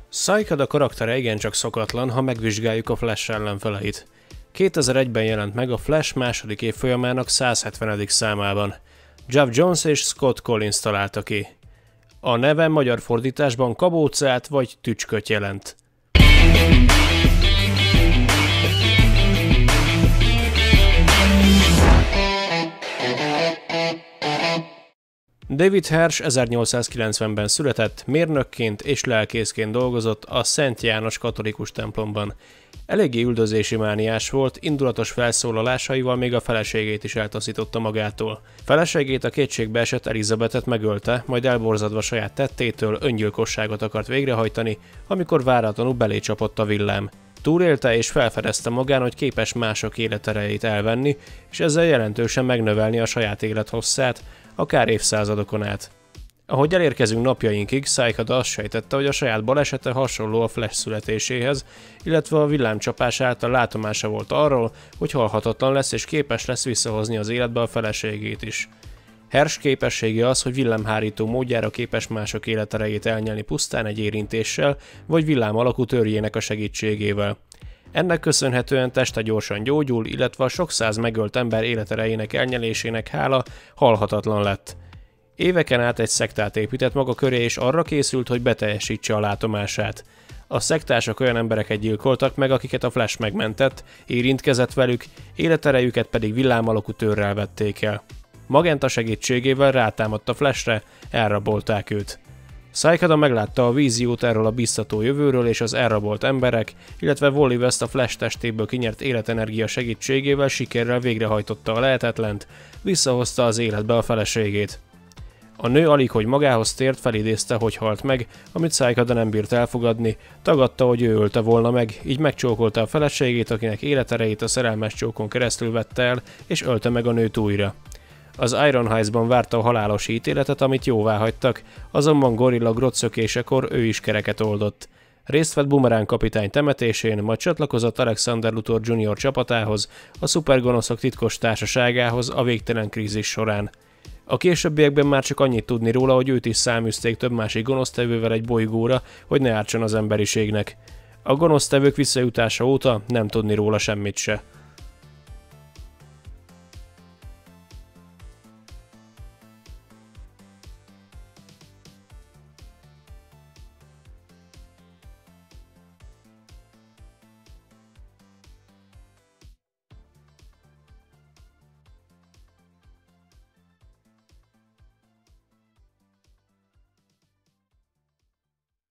Psychod a karaktere igencsak szokatlan, ha megvizsgáljuk a Flash ellenfeleit. 2001-ben jelent meg a Flash második évfolyamának 170. számában. Geoff Johns és Scott Collins találta ki. A neve magyar fordításban kabócát vagy tücsköt jelent. David Hersh 1890-ben született, mérnökként és lelkészként dolgozott a Szent János katolikus templomban. Eléggé üldözési mániás volt, indulatos felszólalásaival még a feleségét is eltaszította magától. Feleségét, a kétségbe esett Elizabethet megölte, majd elborzadva saját tettétől öngyilkosságot akart végrehajtani, amikor váratlanul belé csapott a villám. Túlélte és felfedezte magán, hogy képes mások életerejét elvenni, és ezzel jelentősen megnövelni a saját élethosszát, akár évszázadokon át. Ahogy elérkezünk napjainkig, Psychod azt sejtette, hogy a saját balesete hasonló a Flash születéséhez, illetve a villámcsapás által látomása volt arról, hogy halhatatlan lesz és képes lesz visszahozni az életbe a feleségét is. Hersh képessége az, hogy villámhárító módjára képes mások életerejét elnyelni pusztán egy érintéssel, vagy villám alakú törjének a segítségével. Ennek köszönhetően teste gyorsan gyógyul, illetve a sok száz megölt ember életerejének elnyelésének hála halhatatlan lett. Éveken át egy szektát épített maga köré, és arra készült, hogy beteljesítse a látomását. A szektások olyan embereket gyilkoltak meg, akiket a Flash megmentett, érintkezett velük, életerejüket pedig villámalakú törrel vették el. Magenta segítségével rátámadt a Flashre, elrabolták őt. Psychod meglátta a víziót erről a biztató jövőről, és az elrabolt emberek, illetve Wally West a Flash testéből kinyert életenergia segítségével sikerrel végrehajtotta a lehetetlent, visszahozta az életbe a feleségét. A nő alig hogy magához tért, felidézte, hogy halt meg, amit Psychod nem bírt elfogadni, tagadta, hogy ő ölte volna meg, így megcsókolta a feleségét, akinek életerejét a szerelmes csókon keresztül vette el, és ölte meg a nőt újra. Az Iron Heights-ban várta a halálos ítéletet, amit jóvá hagytak, azonban Gorilla Grodd szökésekor ő is kereket oldott. Részt vett Boomerang kapitány temetésén, majd csatlakozott Alexander Luthor Jr. csapatához, a szupergonoszok titkos társaságához a végtelen krízis során. A későbbiekben már csak annyit tudni róla, hogy őt is száműzték több másik gonosztevővel egy bolygóra, hogy ne ártson az emberiségnek. A gonosztevők visszajutása óta nem tudni róla semmit se.